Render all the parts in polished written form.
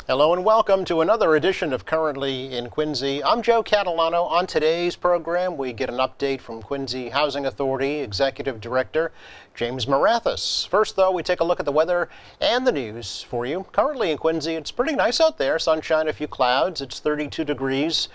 Hello and welcome to another edition of Currently in Quincy. I'm Joe Catalano. On today's program, we get an update from Quincy Housing Authority Executive Director James Marathis. First, though, we take a look at the weather and the news for you. Currently in Quincy, it's pretty nice out there. Sunshine, a few clouds. It's 32 degrees.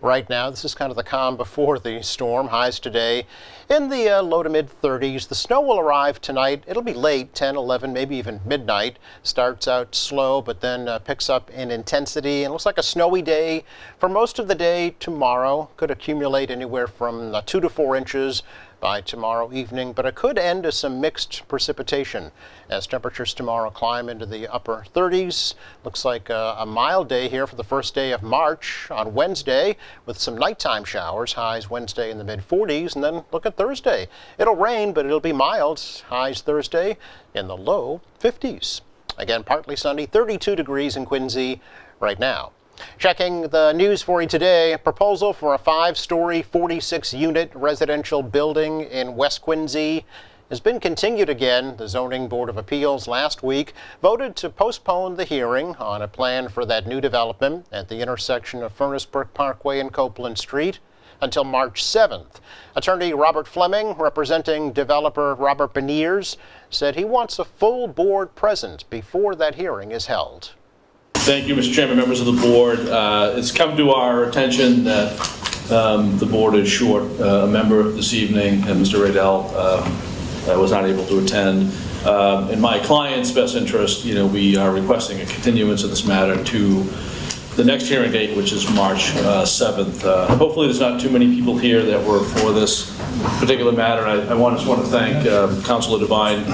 Right now, this is kind of the calm before the storm. Highs today in the low to mid 30s. The snow will arrive tonight. It'll be late, 10, 11, maybe even midnight. Starts out slow, but then picks up in intensity. And looks like a snowy day for most of the day tomorrow. Could accumulate anywhere from 2 to 4 inches by tomorrow evening, but it could end as some mixed precipitation as temperatures tomorrow climb into the upper 30s. Looks like a mild day here for the first day of March on Wednesday with some nighttime showers. Highs Wednesday in the mid 40s, and then look at Thursday. It'll rain, but it'll be mild. Highs Thursday in the low 50s. Again, partly sunny, 32 degrees in Quincy right now. Checking the news for you today, a proposal for a 5-story, 46-unit residential building in West Quincy has been continued again. The Zoning Board of Appeals last week voted to postpone the hearing on a plan for that new development at the intersection of Furnace Brook Parkway and Copeland Street until March 7th. Attorney Robert Fleming, representing developer Robert Beniers, said he wants a full board present before that hearing is held. Thank you, Mr. Chairman, members of the board. It's come to our attention that the board is short a member this evening, and Mr. Radell was not able to attend. In my client's best interest, we are requesting a continuance of this matter to the next hearing date, which is March 7th. Hopefully there's not too many people here that were for this particular matter. I just want to thank Councilor Devine.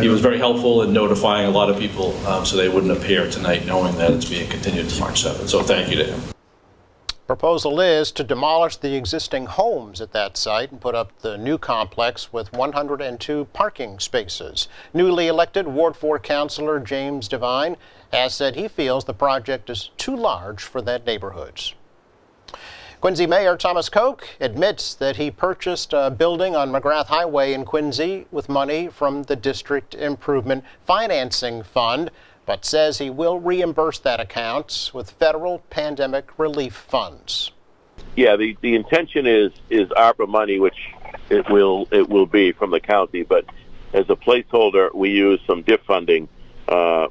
He was very helpful in notifying a lot of people so they wouldn't appear tonight knowing that it's being continued to March 7th. So thank you to him. Proposal is to demolish the existing homes at that site and put up the new complex with 102 parking spaces. Newly elected Ward 4 Councilor James Devine has said he feels the project is too large for that neighborhood. Quincy Mayor Thomas Koch admits that he purchased a building on McGrath Highway in Quincy with money from the District Improvement Financing Fund, but says he will reimburse that account with federal pandemic relief funds. Yeah, the intention is ARPA money, which it will be from the county, but as a placeholder, we use some DIF funding,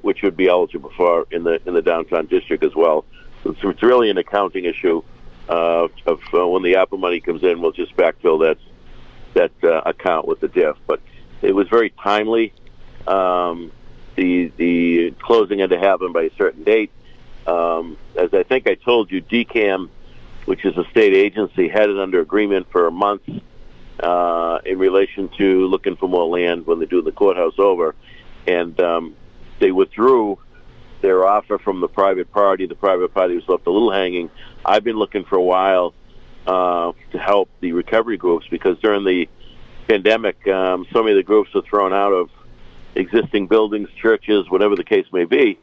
which would be eligible for in the downtown district as well. So it's really an accounting issue of when the ARPA money comes in, we'll just backfill that account with the DIF. But it was very timely. The closing had to happen by a certain date. As I think I told you, DCAM, which is a state agency, had it under agreement for a month in relation to looking for more land when they do the courthouse over. And they withdrew their offer from the private party. The private party was left a little hanging. I've been looking for a while to help the recovery groups because during the pandemic, so many of the groups were thrown out of existing buildings, churches, whatever the case may be.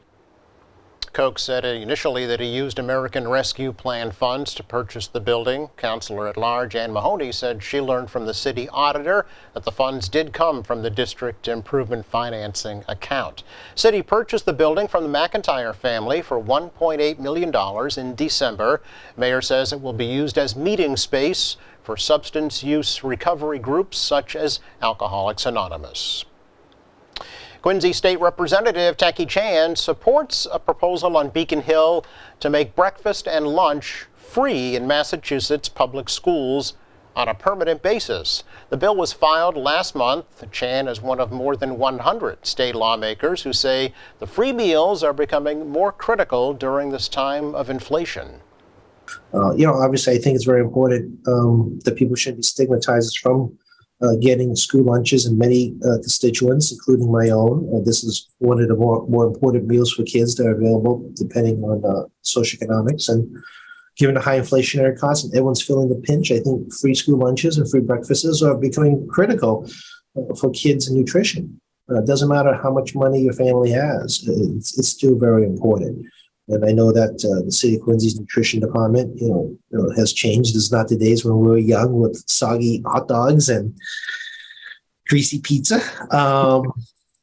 Koch said initially that he used American Rescue Plan funds to purchase the building. Councilor at Large Ann Mahoney said she learned from the city auditor that the funds did come from the District Improvement Financing account. Said he purchased the building from the McIntyre family for $1.8 million in December. Mayor says it will be used as meeting space for substance use recovery groups such as Alcoholics Anonymous. Quincy State Representative Taki Chan supports a proposal on Beacon Hill to make breakfast and lunch free in Massachusetts public schools on a permanent basis. The bill was filed last month. Chan is one of more than 100 state lawmakers who say the free meals are becoming more critical during this time of inflation. Obviously, I think it's very important that people should be stigmatized from getting school lunches in many constituents, including my own. This is one of the more important meals for kids that are available depending on socioeconomics. And given the high inflationary costs and everyone's feeling the pinch, I think free school lunches and free breakfasts are becoming critical for kids and nutrition. It doesn't matter how much money your family has. It's still very important. And I know that the City of Quincy's nutrition department, has changed. It's not the days when we were young with soggy hot dogs and greasy pizza.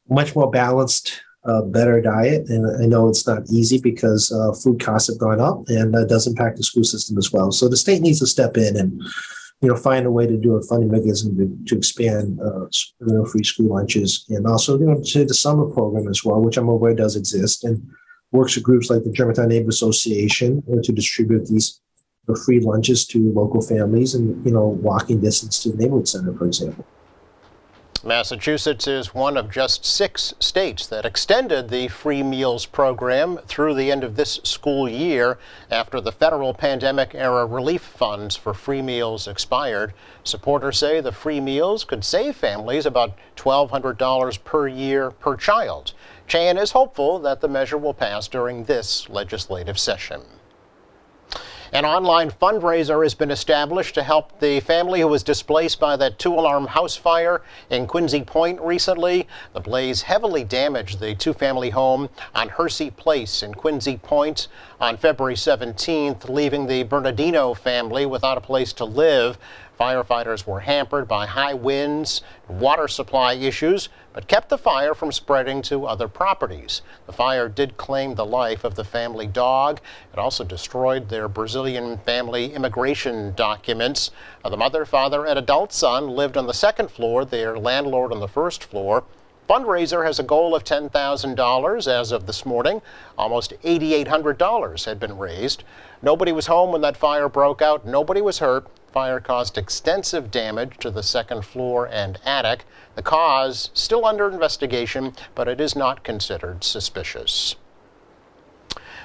Much more balanced better diet. And I know it's not easy because food costs have gone up, and that does impact the school system as well. So the state needs to step in and find a way to do a funding mechanism to expand free school lunches, and also to the summer program as well, which I'm aware does exist, and works with groups like the Germantown Neighborhood Association to distribute these free lunches to local families and walking distance to the neighborhood center, for example. Massachusetts is one of just 6 states that extended the free meals program through the end of this school year after the federal pandemic-era relief funds for free meals expired. Supporters say the free meals could save families about $1,200 per year per child. Chan is hopeful that the measure will pass during this legislative session. An online fundraiser has been established to help the family who was displaced by that 2-alarm house fire in Quincy Point recently. The blaze heavily damaged the 2-family home on Hersey Place in Quincy Point on February 17th, leaving the Bernardino family without a place to live. Firefighters were hampered by high winds, water supply issues, but kept the fire from spreading to other properties. The fire did claim the life of the family dog. It also destroyed their Brazilian family immigration documents. The mother, father, and adult son lived on the 2nd floor, their landlord on the 1st floor. Fundraiser has a goal of $10,000 as of this morning. Almost $8,800 had been raised. Nobody was home when that fire broke out. Nobody was hurt. Fire caused extensive damage to the 2nd floor and attic. The cause still under investigation, but it is not considered suspicious.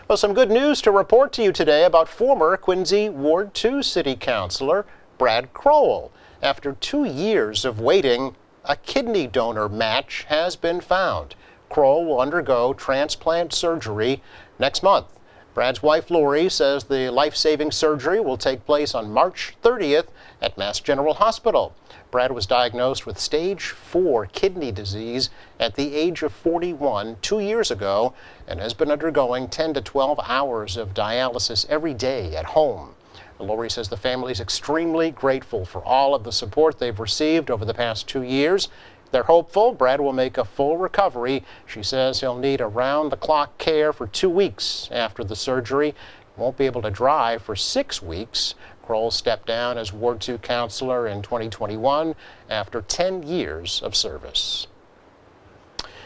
Well, some good news to report to you today about former Quincy Ward 2 City Councilor Brad Crowell. After 2 years of waiting, a kidney donor match has been found. Crowell will undergo transplant surgery next month. Brad's wife, Lori, says the life-saving surgery will take place on March 30th at Mass General Hospital. Brad was diagnosed with stage 4 kidney disease at the age of 41 2 years ago and has been undergoing 10 to 12 hours of dialysis every day at home. Lori says the family is extremely grateful for all of the support they've received over the past 2 years. They're hopeful Brad will make a full recovery. She says he'll need around-the-clock care for 2 weeks after the surgery. He won't be able to drive for 6 weeks. Crowell stepped down as Ward 2 councilor in 2021 after 10 years of service.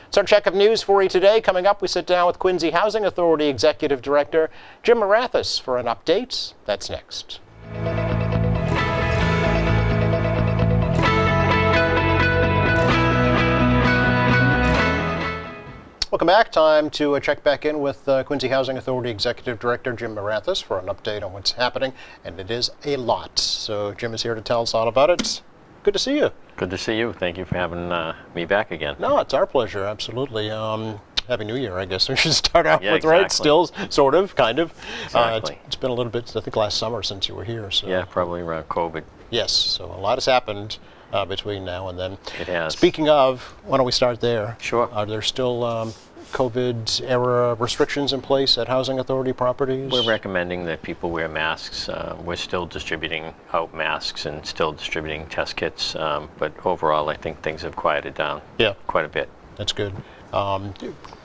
It's our check of news for you today. Coming up, we sit down with Quincy Housing Authority Executive Director Jim Marathis for an update. That's next. Welcome back. Time to check back in with Quincy Housing Authority Executive Director Jim Marathis for an update on what's happening, and it is a lot. So Jim is here to tell us all about it. Good to see you. Good to see you. Thank you for having me back again. No, it's our pleasure. Absolutely. Happy New Year, I guess we should start out with, exactly. Right? Still, sort of, kind of. Exactly. It's been a little bit, I think, last summer since you were here. So. Yeah, probably around COVID. Yes, so a lot has happened between now and then. It has. Speaking of, why don't we start there? Sure. Are there still COVID-era restrictions in place at housing authority properties? We're recommending that people wear masks. We're still distributing out masks and still distributing test kits, but overall I think things have quieted down quite a bit. That's good.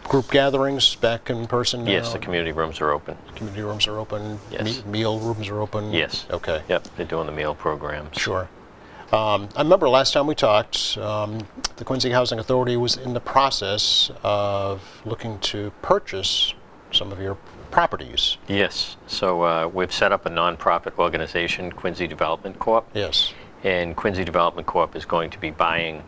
Group gatherings back in person now? Yes, the community rooms are open. Community rooms are open? Yes. Meal rooms are open? Yes. Okay. Yep, they're doing the meal programs. Sure. I remember last time we talked, the Quincy Housing Authority was in the process of looking to purchase some of your properties. Yes, so we've set up a nonprofit organization, Quincy Development Corp. Yes. And Quincy Development Corp is going to be buying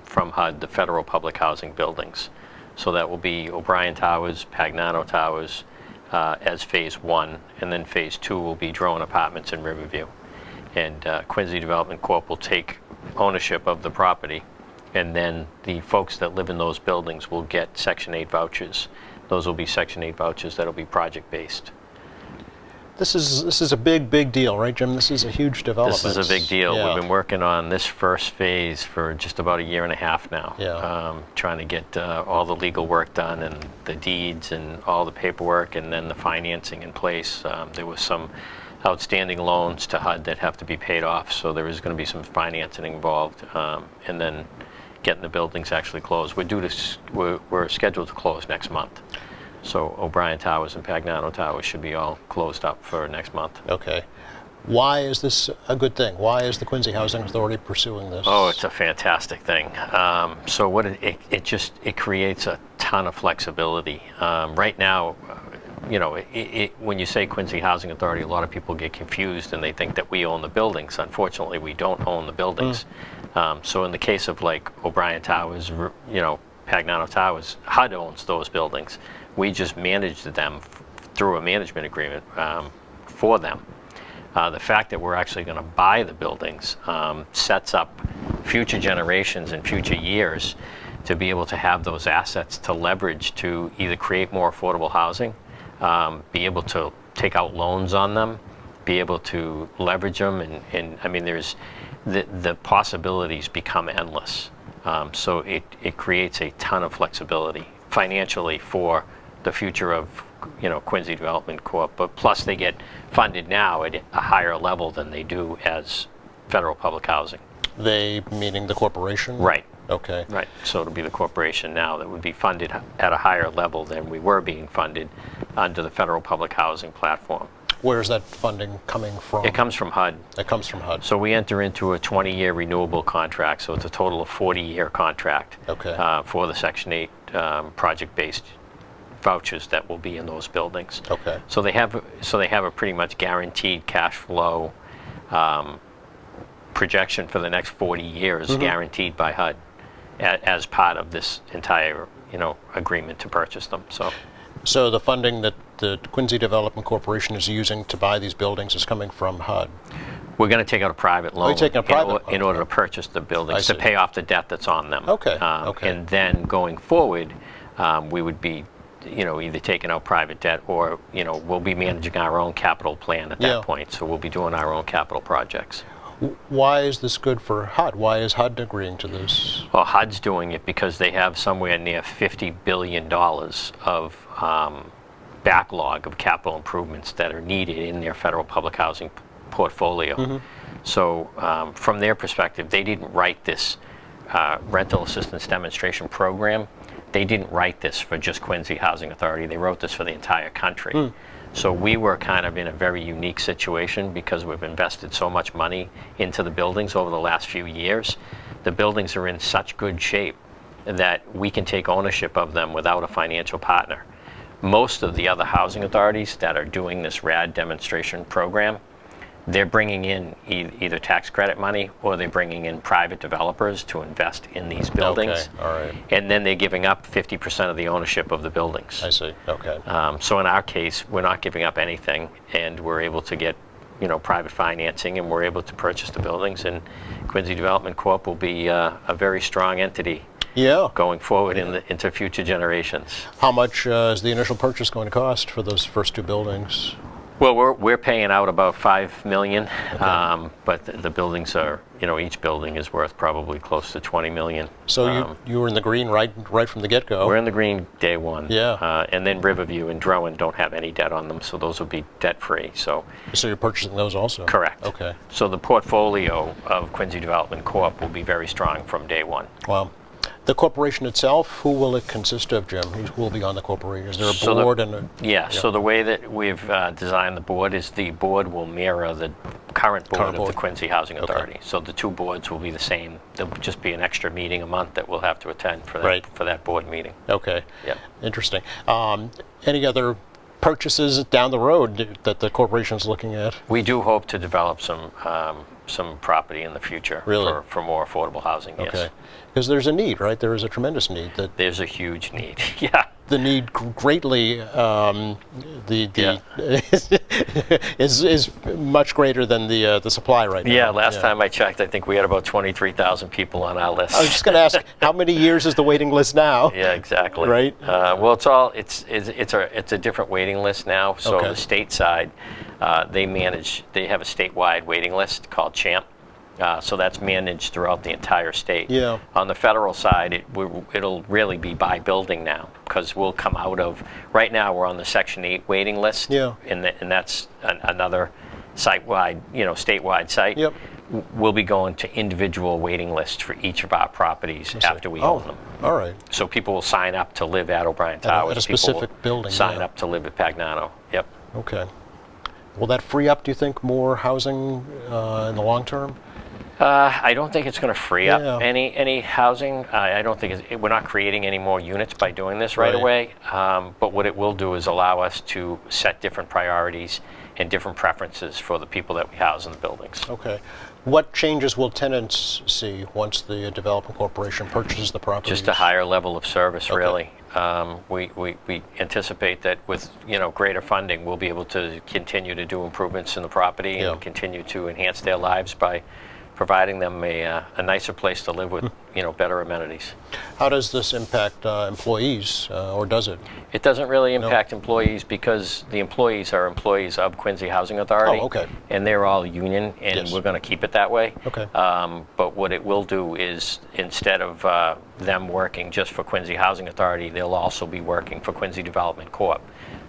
from HUD the federal public housing buildings. So that will be O'Brien Towers, Pagnano Towers as phase 1, and then phase 2 will be Drone Apartments in Riverview. And Quincy Development Corp will take ownership of the property, and then the folks that live in those buildings will get Section 8 vouchers. Those will be Section 8 vouchers that will be project-based. This is a big deal, right, Jim? This is a huge development. This is a big deal. Yeah. We've been working on this first phase for just about a year and a half now. Yeah. Trying to get all the legal work done and the deeds and all the paperwork and then the financing in place. There was some outstanding loans to HUD that have to be paid off, so there is going to be some financing involved, and then getting the buildings actually closed. We're scheduled to close next month. So O'Brien Towers and Pagnano Towers should be all closed up for next month. Okay. Why is this a good thing? Why is the Quincy Housing Authority pursuing this? Oh, it's a fantastic thing. So what it creates a ton of flexibility. Right now, when you say Quincy Housing Authority, a lot of people get confused and they think that we own the buildings. Unfortunately, we don't own the buildings. So in the case of like O'Brien Towers, Pagnano Towers, HUD owns those buildings. We just manage them through a management agreement for them. The fact that we're actually going to buy the buildings sets up future generations and future years to be able to have those assets to leverage to either create more affordable housing, be able to take out loans on them, be able to leverage them, and I mean, there's the possibilities become endless. So it creates a ton of flexibility financially for the future of Quincy Development Corp. But plus they get funded now at a higher level than they do as federal public housing. They, meaning the corporation? Right. Okay. Right. So it'll be the corporation now that would be funded at a higher level than we were being funded under the federal public housing platform. Where's that funding coming from? It comes from HUD. It comes from HUD. So we enter into a 20-year renewable contract, so it's a total of 40-year contract. Okay. For the Section 8 project-based vouchers that will be in those buildings. Okay. So they have a pretty much guaranteed cash flow projection for the next 40 years, guaranteed by HUD as part of this entire agreement to purchase them. So the funding that the Quincy Development Corporation is using to buy these buildings is coming from HUD. We're going to take out a private loan in order to purchase the buildings to pay off the debt that's on them. Okay. And then going forward, we would be either taking out private debt or, we'll be managing our own capital plan at that point. So we'll be doing our own capital projects. Why is this good for HUD? Why is HUD agreeing to this? Well, HUD's doing it because they have somewhere near $50 billion of backlog of capital improvements that are needed in their federal public housing portfolio. So from their perspective, they didn't write this rental assistance demonstration program. They didn't write this for just Quincy Housing Authority. They wrote this for the entire country. So we were kind of in a very unique situation because we've invested so much money into the buildings over the last few years. The buildings are in such good shape that we can take ownership of them without a financial partner. Most of the other housing authorities that are doing this RAD demonstration program, they're bringing in either tax credit money or they're bringing in private developers to invest in these buildings. Okay, all right. And then they're giving up 50% of the ownership of the buildings. I see, okay. So in our case, we're not giving up anything, and we're able to get private financing, and we're able to purchase the buildings, and Quincy Development Corp will be a very strong entity going forward into future generations. How much is the initial purchase going to cost for those first two buildings? Well, we're paying out about $5 million, but the buildings are, each building is worth probably close to $20 million. So you were in the green right from the get-go. We're in the green day one. Yeah. And then Riverview and Drowan don't have any debt on them, so those will be debt-free. So you're purchasing those also? Correct. Okay. So the portfolio of Quincy Development Corp. will be very strong from day one. Wow. The corporation itself, who will it consist of, Jim? Who will be on the corporation? Is there a board and a... So the way that we've designed the board is the board will mirror the current board of the Quincy Housing Authority. Okay. So the two boards will be the same. There'll just be an extra meeting a month that we'll have to attend for that board meeting. Okay. Yeah. Interesting. Any other purchases down the road that the corporation is looking at? We do hope to develop some property in the future for more affordable housing, yes. Okay. Because there's a need, right? There is a tremendous need. There's a huge need, yeah. The need greatly is much greater than the supply right now. Yeah, last time I checked, I think we had about 23,000 people on our list. I was just going to ask, how many years is the waiting list now? Yeah, exactly. Right. Well, it's a different waiting list now. So the state side, they have a statewide waiting list called CHAMP. So that's managed throughout the entire state. Yeah. On the federal side, it'll really be by building now, because we'll come out of, right now we're on the Section 8 waiting list, and that's another statewide site. Yep. we'll be going to individual waiting lists for each of our properties after we own them. All right. So people will sign up to live at O'Brien Towers. At a People specific will building, sign yeah. up to live at Pagnano. Yep. Okay. Will that free up, do you think, more housing in the long term? I don't think it's going to free up Yeah. any housing. I don't think we're not creating any more units by doing this right away. But what it will do is allow us to set different priorities and different preferences for the people that we house in the buildings. Okay. What changes will tenants see once the development corporation purchases the property? Just a higher level of service, really. We anticipate that with greater funding, we'll be able to continue to do improvements in the property and continue to enhance their lives by providing them a nicer place to live with better amenities. How does this impact employees, or does it? It doesn't really impact employees because the employees are employees of Quincy Housing Authority. Oh, okay. And they're all union, and Yes. we're going to keep it that way. Okay. But what it will do is instead of them working just for Quincy Housing Authority, they'll also be working for Quincy Development Corp.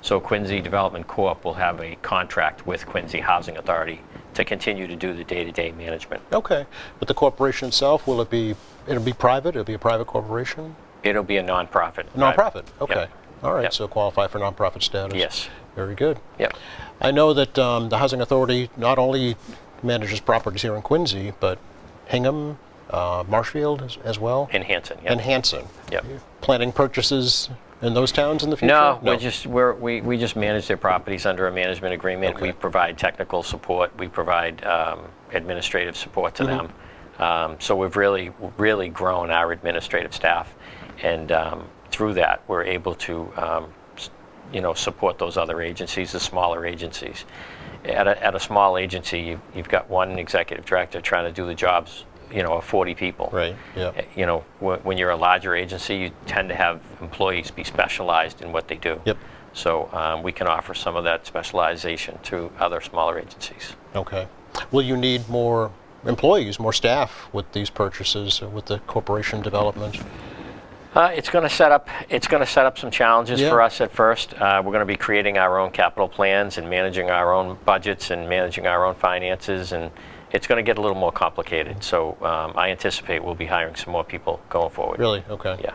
So Quincy Development Corp will have a contract with Quincy Housing Authority to continue to do the day-to-day management. Okay. But the corporation itself, it'll be private? It'll be a private corporation? It'll be a nonprofit. Nonprofit. Okay. Yep. All right. Yep. So qualify for nonprofit status. Yes. Very good. Yep. I know that the Housing Authority not only manages properties here in Quincy, but Hingham, Marshfield as well? In Hanson. Yep. And Hanson. Yep. Planning purchases in those towns in the future? No, we just manage their properties under a management agreement. Okay. We provide technical support. We provide administrative support to them. So we've really grown our administrative staff, and through that we're able to support those other agencies, the smaller agencies. At a small agency, you've got one executive director trying to do the jobs of 40 people. Right, yeah. When you're a larger agency, you tend to have employees be specialized in what they do. Yep. So we can offer some of that specialization to other smaller agencies. Okay. Will you need more employees, more staff with these purchases, with the corporation development? It's going to set up some challenges for us at first. We're going to be creating our own capital plans and managing our own budgets and managing our own finances, and it's going to get a little more complicated. So I anticipate we'll be hiring some more people going forward. Really? Okay. Yeah.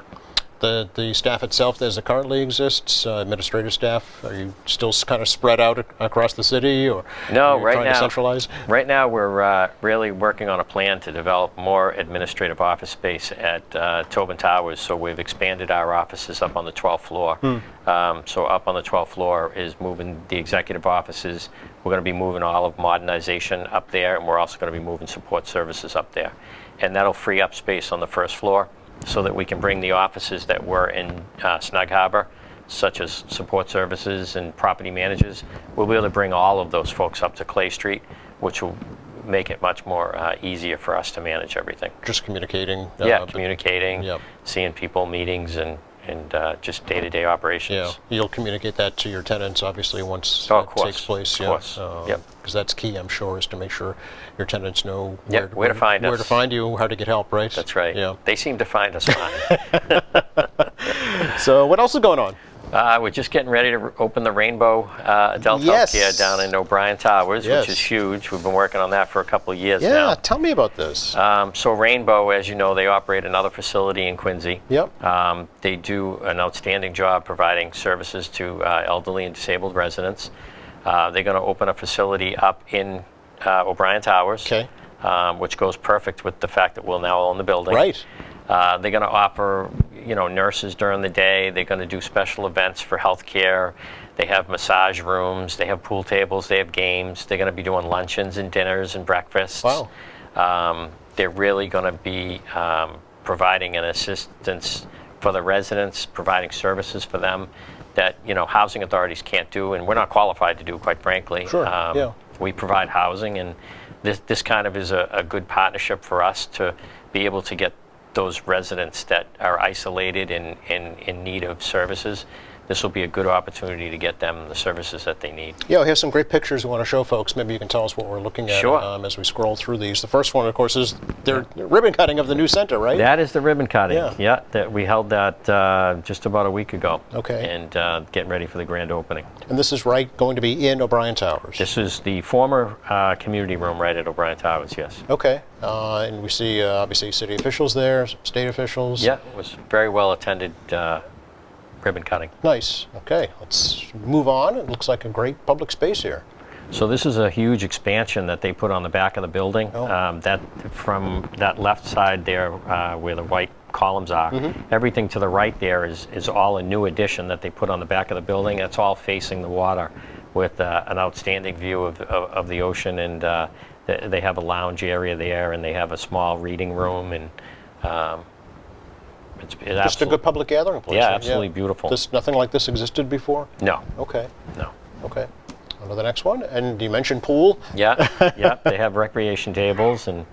The staff itself as it currently exists, administrative staff, are you still kind of spread out across the city, or no? are you Right trying now, to centralize? Right now we're really working on a plan to develop more administrative office space at Tobin Towers. So we've expanded our offices up on the 12th floor. So up on the 12th floor is moving the executive offices. We're going to be moving all of modernization up there, and we're also going to be moving support services up there. And that'll free up space on the first floor so that we can bring the offices that were in Snug Harbor, such as support services and property managers. We'll be able to bring all of those folks up to Clay Street, which will make it much more easier for us to manage everything. Just communicating? Communicating, Yep. Seeing people, meetings, and just day-to-day operations. Yeah, you'll communicate that to your tenants, obviously, once Of that course, takes place. of course. Yep. Because that's key, I'm sure, is to make sure your tenants know Where to find us. where to find you, how to get help, right? That's right. Yeah. They seem to find us fine. So what else is going on? We're just getting ready to open the Rainbow Adult Yes. Healthcare down in O'Brien Towers, Yes. which is huge. We've been working on that for a couple of years Yeah, now. tell me about this. So Rainbow, as you know, they operate another facility in Quincy. Yep. They do an outstanding job providing services to elderly and disabled residents. They're going to open a facility up in O'Brien Towers, Okay. which goes perfect with the fact that we'll now own the building. Right. They're going to offer, nurses during the day. They're going to do special events for healthcare. They have massage rooms. They have pool tables. They have games. They're going to be doing luncheons and dinners and breakfasts. Wow. They're really going to be providing an assistance for the residents, providing services for them that housing authorities can't do, and we're not qualified to do, quite frankly. Sure, yeah. We provide housing, and this kind of is a good partnership for us to be able to get those residents that are isolated and in need of services, this will be a good opportunity to get them the services that they need. Yeah, we have some great pictures we want to show folks. Maybe you can tell us what we're looking at Sure. as we scroll through these. The first one, of course, is their ribbon cutting of the new center, right? That is the ribbon cutting. Yeah. That we held that just about a week ago. Okay. And getting ready for the grand opening. And this is going to be in O'Brien Towers. This is the former community room right at O'Brien Towers, yes. Okay. And we see, obviously, city officials there, state officials. Yeah, it was very well attended ribbon cutting. Nice. Okay, let's move on. It looks like a great public space here. So this is a huge expansion that they put on the back of the building. Oh. That from that left side there, where the white columns are, everything to the right there is all a new addition that they put on the back of the building. It's all facing the water, with an outstanding view of the ocean, and they have a lounge area there, and they have a small reading room, and it's Just a good public gathering place. Yeah, then, absolutely beautiful. Nothing like this existed before? No, Okay. no. Okay. On to the next one. And you mentioned pool. Yeah, yeah. They have recreation tables, and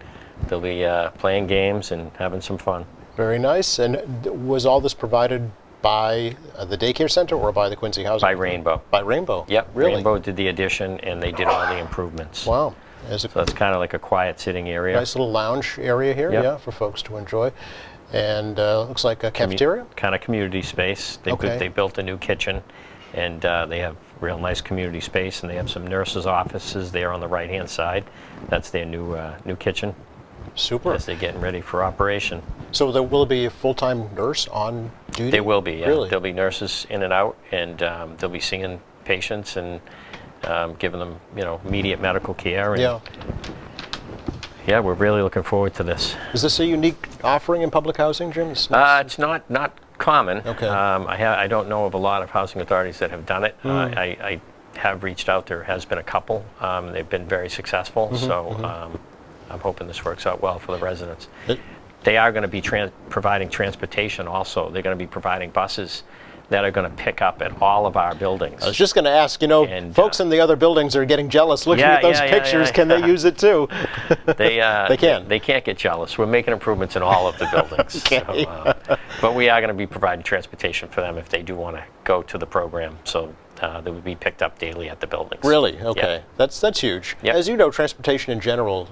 they'll be playing games and having some fun. Very nice. And was all this provided by the daycare center or by the Quincy Housing? By Rainbow. By Rainbow? Yep, Really? Rainbow did the addition, and they did all the improvements. Wow. Is it So that's kind of like a quiet sitting area. nice little lounge area here, Yep. yeah, for folks to enjoy. And looks like a cafeteria? Kind of community space. Okay. They built a new kitchen, and they have real nice community space, and they have some nurses' offices there on the right-hand side. That's their new kitchen Super. as they're getting ready for operation. So there will be a full-time nurse on duty? They will be, yeah. Really? There'll be nurses in and out, and they'll be seeing patients and giving them, immediate medical care. And Yeah. Yeah, we're really looking forward to this. Is this a unique offering in public housing, Jim? It's not common. Okay. I don't know of a lot of housing authorities that have done it. I have reached out. There has been a couple. They've been very successful. I'm hoping this works out well for the residents. They are going to be providing transportation also. They're going to be providing buses that are going to pick up at all of our buildings. I was just going to ask, And, folks in the other buildings are getting jealous looking at those pictures. Can they use it too? They can. They can't get jealous. We're making improvements in all of the buildings. Okay. But we are going to be providing transportation for them if they do want to go to the program. So they would be picked up daily at the buildings. Really? Okay. Yeah. That's huge. Yep. As you know, transportation in general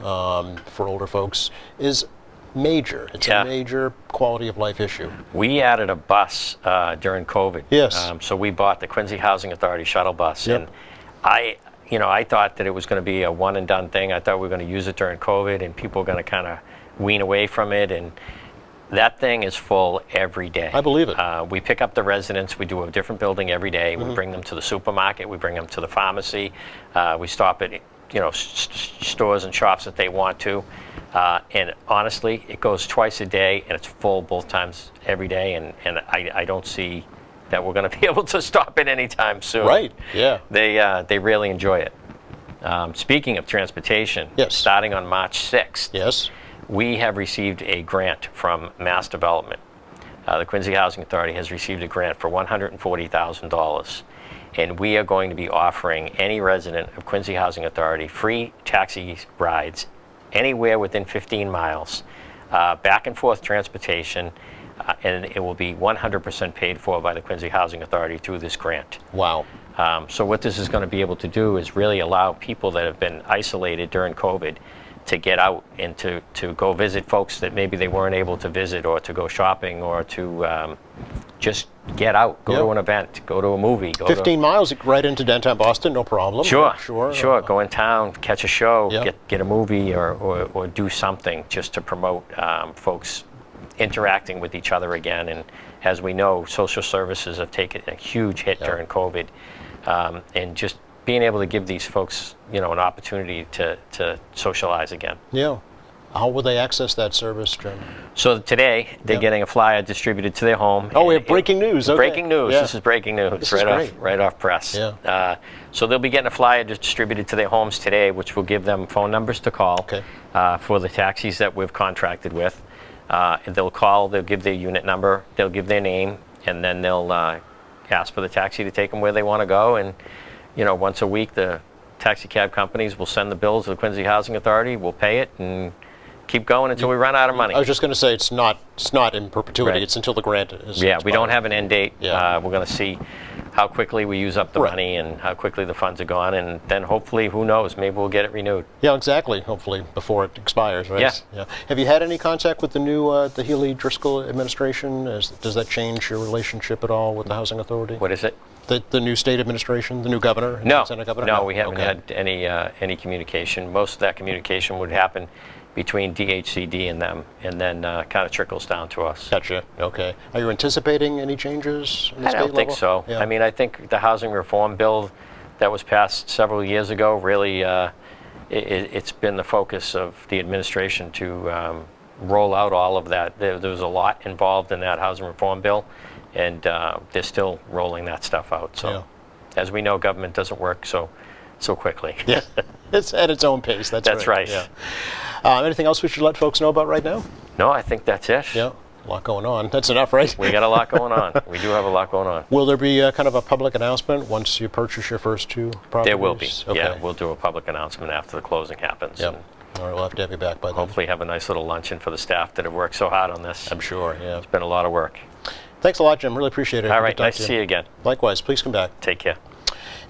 for older folks is major. It's Yeah. a major quality of life issue. We added a bus during COVID. Yes. So we bought the Quincy Housing Authority shuttle bus. Yep. And I thought that it was going to be a one and done thing. I thought we were going to use it during COVID and people were going to kind of wean away from it. And that thing is full every day. I believe it. We pick up the residents. We do a different building every day. We bring them to the supermarket. We bring them to the pharmacy. We stop at stores and shops that they want to. And honestly, it goes twice a day, and it's full both times every day. And I don't see that we're going to be able to stop it anytime soon. Right. Yeah. They really enjoy it. Speaking of transportation, Yes. starting on March 6th, Yes. we have received a grant from Mass Development. The Quincy Housing Authority has received a grant for $140,000. And we are going to be offering any resident of Quincy Housing Authority free taxi rides anywhere within 15 miles, back and forth transportation, and it will be 100% paid for by the Quincy Housing Authority through this grant. Wow. So what this is going to be able to do is really allow people that have been isolated during COVID to get out and to go visit folks that maybe they weren't able to visit, or to go shopping, or to just get out, go Yep. to an event, go to a movie. 15 miles right into downtown Boston, no problem. Sure, Sure. sure. Go in town, catch a show, Yeah. get a movie, or do something just to promote folks interacting with each other again. And as we know, social services have taken a huge hit during COVID, and just being able to give these folks, an opportunity to socialize again. Yeah. How will they access that service, Jim? So today they're Yeah. getting a flyer distributed to their home. Oh, we have breaking news. Okay. Breaking news. Yeah. This is breaking news. This is great. Right off press. Yeah. So they'll be getting a flyer distributed to their homes today, which will give them phone numbers to call Okay. for the taxis that we've contracted with. They'll call. They'll give their unit number. They'll give their name, and then they'll ask for the taxi to take them where they want to go. And once a week, the taxi cab companies will send the bills to the Quincy Housing Authority. We'll pay it and keep going until we run out of money. I was just going to say it's not in perpetuity. Right. It's until the grant is. Yeah, we don't expired. have an end date. Yeah. We're going to see how quickly we use up the Right. money and how quickly the funds are gone, and then hopefully, who knows, maybe we'll get it renewed. Yeah, exactly. Hopefully before it expires, right? Yeah. Have you had any contact with the new the Healy Driscoll administration? Does that change your relationship at all with the Housing Authority? What is it? The new state administration, the new governor? No, Lieutenant governor? no, we haven't Okay. had any communication. Most of that communication would happen between DHCD and them, and then kind of trickles down to us. Gotcha. Okay. Are you anticipating any changes in the I state don't level? think so. Yeah. I mean, I think the housing reform bill that was passed several years ago really, it's been the focus of the administration to roll out all of that. There was a lot involved in that housing reform bill, and they're still rolling that stuff out. So, Yeah. as we know, government doesn't work so quickly. Yeah, it's at its own pace. That's right. Yeah. Anything else we should let folks know about right now? No, I think that's it. Yeah, a lot going on. That's enough, right? We got a lot going on. We do have a lot going on. Will there be kind of a public announcement once you purchase your first two properties? There will be. Okay. Yeah, we'll do a public announcement after the closing happens. Yep. And All right, we'll have to have you back by then. hopefully have a nice little luncheon for the staff that have worked so hard on this. I'm sure, yeah. It's been a lot of work. Thanks a lot, Jim. Really appreciate it. All Good right, talk nice to see you again. Likewise. Please come back. Take care.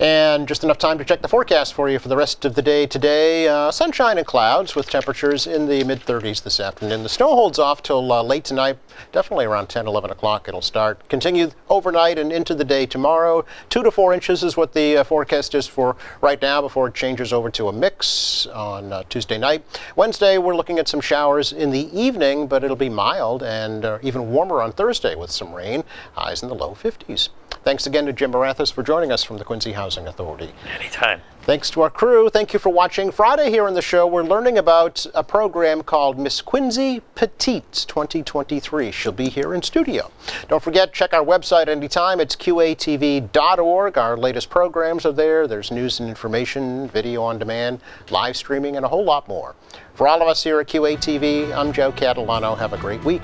And just enough time to check the forecast for you for the rest of the day today. Sunshine and clouds with temperatures in the mid-30s this afternoon. The snow holds off till late tonight, definitely around 10, 11 o'clock it'll start. Continue overnight and into the day tomorrow. 2 to 4 inches is what the forecast is for right now before it changes over to a mix on Tuesday night. Wednesday, we're looking at some showers in the evening, but it'll be mild and even warmer on Thursday with some rain. Highs in the low 50s. Thanks again to Jim Marathas for joining us from the Quincy Housing Authority. Anytime. Thanks to our crew. Thank you for watching. Friday here on the show, we're learning about a program called Miss Quincy Petite 2023. She'll be here in studio. Don't forget, check our website anytime. It's qatv.org. Our latest programs are there. There's news and information, video on demand, live streaming, and a whole lot more. For all of us here at QATV, I'm Joe Catalano. Have a great week.